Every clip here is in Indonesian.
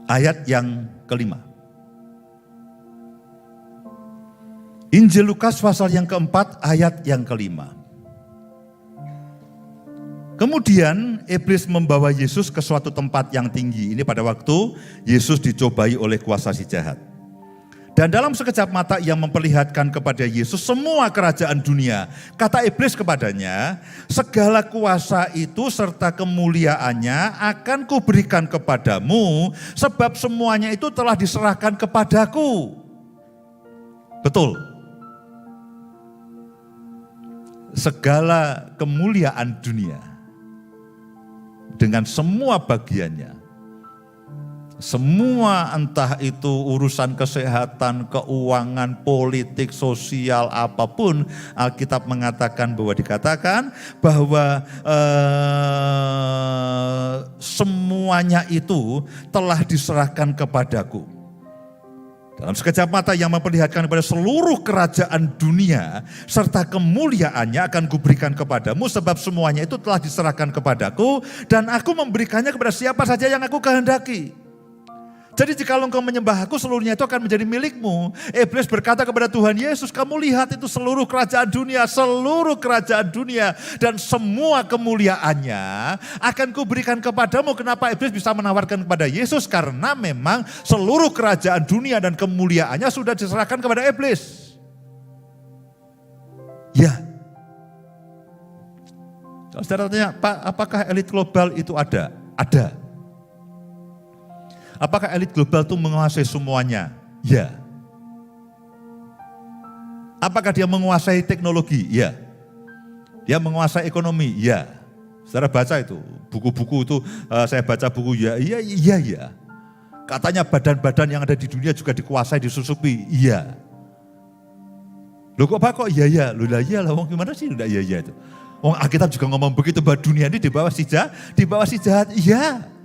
ayat yang kelima. Injil Lukas pasal yang keempat ayat yang kelima. Kemudian iblis membawa Yesus ke suatu tempat yang tinggi. Ini pada waktu Yesus dicobai oleh kuasa si jahat. Dan dalam sekejap mata ia memperlihatkan kepada Yesus semua kerajaan dunia. Kata iblis kepadanya, segala kuasa itu serta kemuliaannya akan kuberikan kepadamu, sebab semuanya itu telah diserahkan kepadaku. Betul. Segala kemuliaan dunia dengan semua bagiannya, semua entah itu urusan kesehatan, keuangan, politik, sosial, apapun, Alkitab mengatakan bahwa dikatakan bahwa semuanya itu telah diserahkan kepadaku. Dalam sekejap mata yang memperlihatkan kepada seluruh kerajaan dunia serta kemuliaannya akan kuberikan kepadamu, sebab semuanya itu telah diserahkan kepadaku dan aku memberikannya kepada siapa saja yang aku kehendaki. Jadi jika engkau menyembah aku, seluruhnya itu akan menjadi milikmu. Iblis berkata kepada Tuhan Yesus, kamu lihat itu seluruh kerajaan dunia dan semua kemuliaannya akan kuberikan kepadamu. Kenapa iblis bisa menawarkan kepada Yesus? Karena memang seluruh kerajaan dunia dan kemuliaannya sudah diserahkan kepada iblis. Ya. Kalau saudara tanya, Pak, apakah elit global itu ada? Ada. Apakah elit global itu menguasai semuanya? Ya. Apakah dia menguasai teknologi? Ya. Dia menguasai ekonomi? Ya. Saudara baca itu, buku-buku itu, saya baca buku, ya. Katanya badan-badan yang ada di dunia juga dikuasai, disusupi, iya. Loh kok iya? Loh lah iyalah, gimana sih udah iya itu? Alkitab juga ngomong begitu, bahwa dunia ini di bawah si jahat, iya.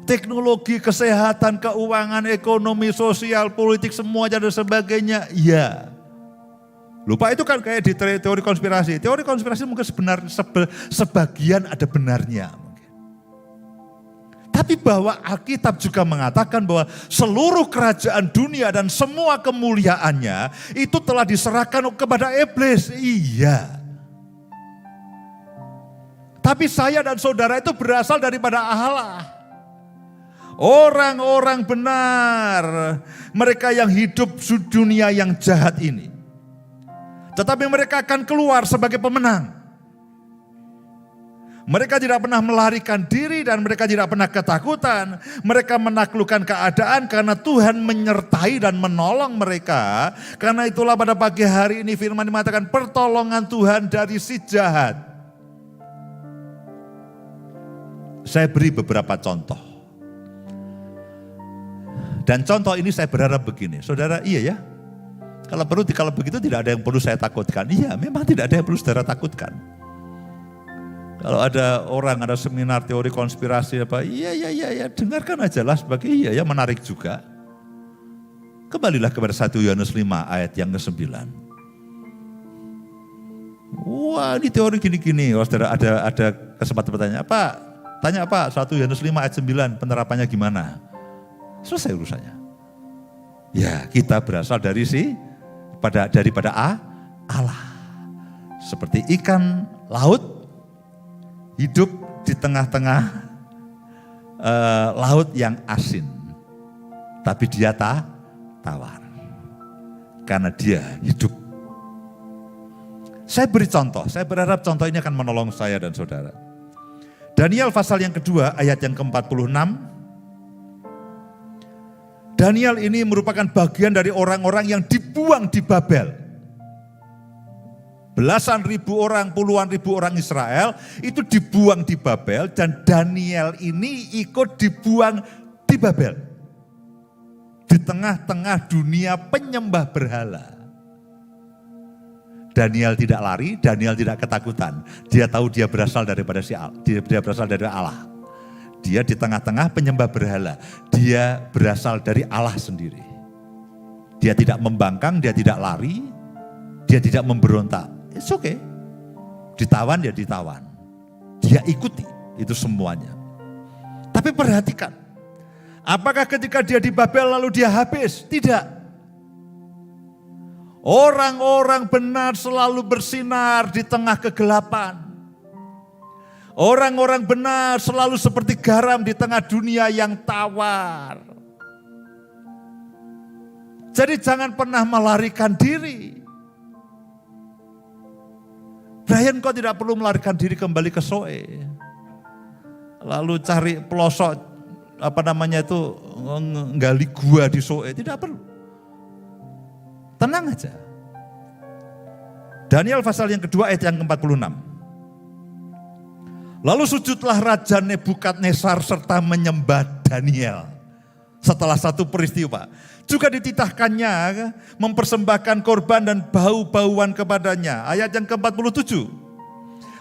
Teknologi, kesehatan, keuangan, ekonomi, sosial, politik, semuanya dan sebagainya, iya. Lupa itu kan kayak di teori konspirasi. Teori konspirasi mungkin sebagian ada benarnya. Mungkin. Tapi bahwa Alkitab juga mengatakan bahwa seluruh kerajaan dunia dan semua kemuliaannya itu telah diserahkan kepada iblis, iya. Tapi saya dan saudara itu berasal daripada Allah. Orang-orang benar, mereka yang hidup di dunia yang jahat ini. Tetapi mereka akan keluar sebagai pemenang. Mereka tidak pernah melarikan diri dan mereka tidak pernah ketakutan. Mereka menaklukkan keadaan karena Tuhan menyertai dan menolong mereka. Karena itulah pada pagi hari ini firman mengatakan pertolongan Tuhan dari si jahat. Saya beri beberapa contoh. Dan contoh ini saya berharap begini, saudara, iya ya. Kalau begitu tidak ada yang perlu saya takutkan. Iya, memang tidak ada yang perlu saudara takutkan. Kalau ada orang, ada seminar teori konspirasi apa, iya, dengarkan aja lah sebagai iya ya, menarik juga. Kembalilah kepada 1 Yohanes 5 ayat yang ke-9. Wah, ini teori gini-gini. Kalau saudara ada kesempatan bertanya, tanya apa? 1 Yohanes 5 ayat 9, penerapannya gimana? Selesai urusannya. Ya, kita berasal daripada Allah. Seperti ikan laut hidup di tengah-tengah laut yang asin. Tapi dia tawar. Karena dia hidup. Saya beri contoh, saya berharap contoh ini akan menolong saya dan saudara. Daniel pasal yang kedua ayat yang ke-46. Daniel ini merupakan bagian dari orang-orang yang dibuang di Babel. Belasan ribu orang, puluhan ribu orang Israel itu dibuang di Babel dan Daniel ini ikut dibuang di Babel. Di tengah-tengah dunia penyembah berhala. Daniel tidak lari, Daniel tidak ketakutan. Dia tahu dia berasal dari Allah. Dia di tengah-tengah penyembah berhala. Dia berasal dari Allah sendiri. Dia tidak membangkang, dia tidak lari, dia tidak memberontak. It's okay. Ditawan, dia ditawan. Dia ikuti itu semuanya. Tapi perhatikan, apakah ketika dia di Babel lalu dia habis? Tidak. Orang-orang benar selalu bersinar di tengah kegelapan. Orang-orang benar selalu seperti garam di tengah dunia yang tawar. Jadi jangan pernah melarikan diri. Brian, kau tidak perlu melarikan diri kembali ke Soe. Lalu cari pelosok, nggali gua di Soe. Tidak perlu. Tenang aja. Daniel pasal yang kedua ayat yang ke-46. Lalu sujudlah Raja Nebukadnezar serta menyembah Daniel. Setelah satu peristiwa, juga dititahkannya mempersembahkan korban dan bau-bauan kepadanya. Ayat yang ke-47.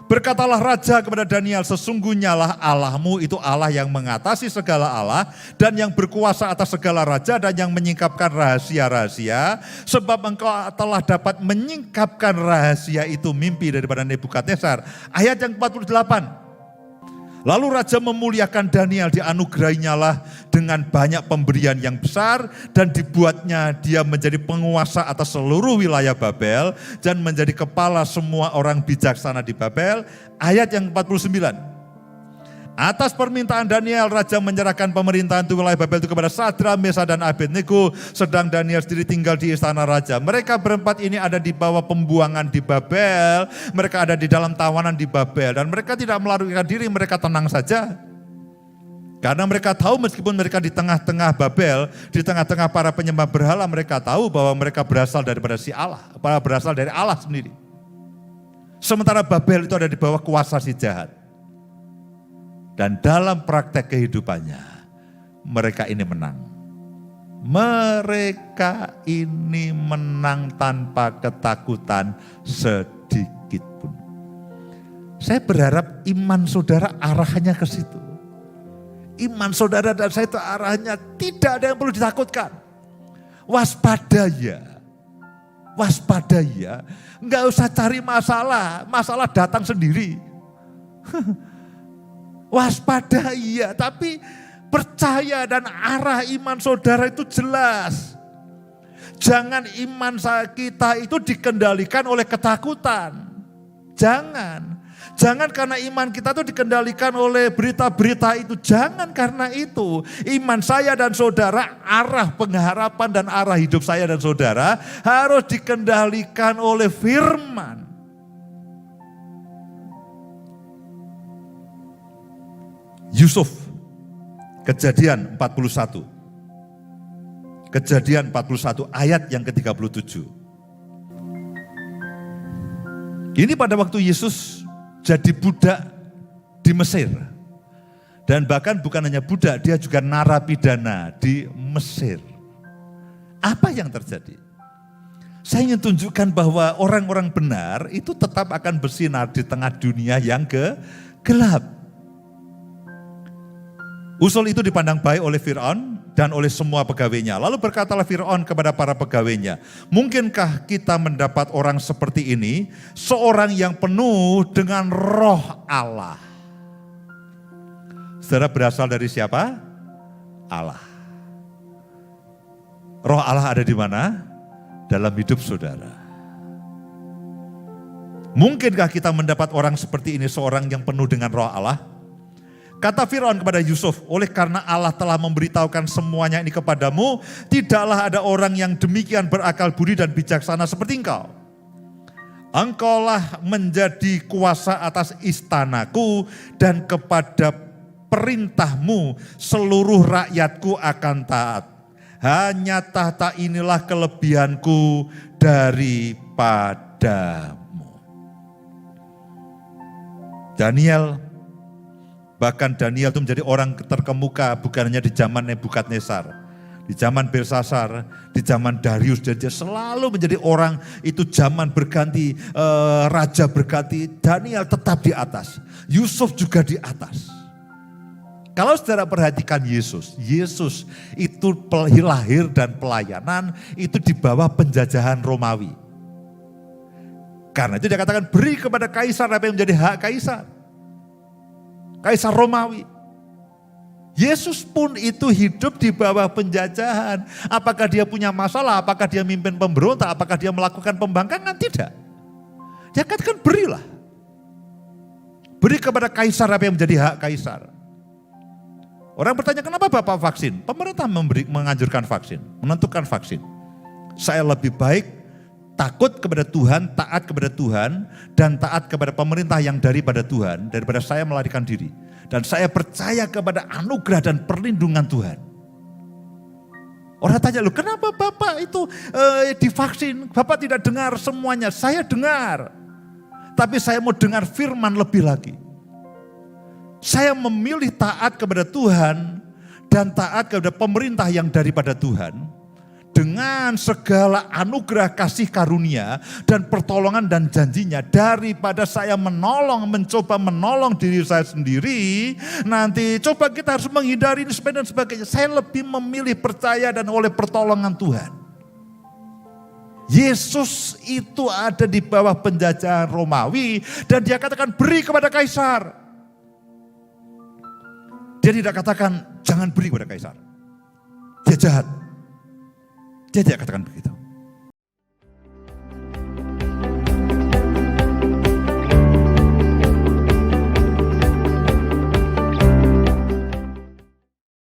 Berkatalah Raja kepada Daniel, sesungguhnya lah Allahmu itu Allah yang mengatasi segala Allah dan yang berkuasa atas segala raja dan yang menyingkapkan rahasia-rahasia. Sebab engkau telah dapat menyingkapkan rahasia itu, mimpi daripada Nebukadnezar. Ayat yang 48. Lalu Raja memuliakan Daniel, dianugerahinya lah dengan banyak pemberian yang besar dan dibuatnya dia menjadi penguasa atas seluruh wilayah Babel dan menjadi kepala semua orang bijaksana di Babel. Ayat yang 49. Atas permintaan Daniel, Raja menyerahkan pemerintahan itu wilayah Babel itu kepada Sadrak, Mesak dan Abednego, sedang Daniel sendiri tinggal di istana raja. Mereka berempat ini ada di bawah pembuangan di Babel, mereka ada di dalam tawanan di Babel, dan mereka tidak melarikan diri, mereka tenang saja. Karena mereka tahu meskipun mereka di tengah-tengah Babel, di tengah-tengah para penyembah berhala, mereka tahu bahwa mereka berasal daripada si Allah, berasal dari Allah sendiri. Sementara Babel itu ada di bawah kuasa si jahat. Dan dalam praktek kehidupannya, mereka ini menang. Mereka ini menang tanpa ketakutan sedikit pun. Saya berharap iman saudara arahnya ke situ. Iman saudara dan saya itu arahnya tidak ada yang perlu ditakutkan. Waspada ya. Waspada ya. Enggak usah cari masalah, masalah datang sendiri. Waspada iya, tapi percaya dan arah iman saudara itu jelas. Jangan iman kita itu dikendalikan oleh ketakutan. Jangan karena iman kita itu dikendalikan oleh berita-berita itu. Jangan karena itu. Iman saya dan saudara, arah pengharapan dan arah hidup saya dan saudara harus dikendalikan oleh firman. Yusuf, Kejadian 41. Kejadian 41 ayat yang ke-37. Ini pada waktu Yesus jadi budak di Mesir. Dan bahkan bukan hanya budak, dia juga narapidana di Mesir. Apa yang terjadi? Saya ingin tunjukkan bahwa orang-orang benar itu tetap akan bersinar di tengah dunia yang gelap. Usul itu dipandang baik oleh Fir'aun dan oleh semua pegawainya. Lalu berkatalah Fir'aun kepada para pegawainya, mungkinkah kita mendapat orang seperti ini, seorang yang penuh dengan roh Allah? Saudara, berasal dari siapa? Allah. Roh Allah ada di mana? Dalam hidup saudara. Mungkinkah kita mendapat orang seperti ini, seorang yang penuh dengan roh Allah? Kata Firaun kepada Yusuf, oleh karena Allah telah memberitahukan semuanya ini kepadamu, tidaklah ada orang yang demikian berakal budi dan bijaksana seperti engkau. Engkaulah menjadi kuasa atas istanaku dan kepada perintahmu seluruh rakyatku akan taat. Hanya tahta inilah kelebihanku daripadamu. Bahkan Daniel itu menjadi orang terkemuka bukan hanya di zaman Nebukadnezar, di zaman Belsasar, di zaman Darius. Dia selalu menjadi orang itu zaman berganti, raja berganti. Daniel tetap di atas, Yusuf juga di atas. Kalau saudara perhatikan Yesus itu lahir dan pelayanan itu di bawah penjajahan Romawi. Karena itu dia katakan beri kepada Kaisar apa yang menjadi hak Kaisar. Kaisar Romawi. Yesus pun itu hidup di bawah penjajahan. Apakah dia punya masalah? Apakah dia mimpin pemberontak? Apakah dia melakukan pembangkangan? Tidak. Dia katakan berilah. Beri kepada kaisar apa yang menjadi hak kaisar. Orang bertanya, kenapa Bapak vaksin? Pemerintah menganjurkan vaksin, menentukan vaksin. Saya lebih baik takut kepada Tuhan, taat kepada Tuhan, dan taat kepada pemerintah yang daripada Tuhan, daripada saya melarikan diri. Dan saya percaya kepada anugerah dan perlindungan Tuhan. Orang tanya, loh kenapa Bapak itu divaksin? Bapak tidak dengar semuanya. Saya dengar. Tapi saya mau dengar firman lebih lagi. Saya memilih taat kepada Tuhan dan taat kepada pemerintah yang daripada Tuhan. Dengan segala anugerah kasih karunia dan pertolongan dan janjinya, daripada saya mencoba menolong diri saya sendiri, nanti coba kita harus menghindari ini dan sebagainya. Saya lebih memilih percaya dan oleh pertolongan Tuhan. Yesus itu ada di bawah penjajahan Romawi dan dia katakan beri kepada kaisar. Dia tidak katakan jangan beri kepada kaisar. Dia jahat. Dia tidak katakan begitu.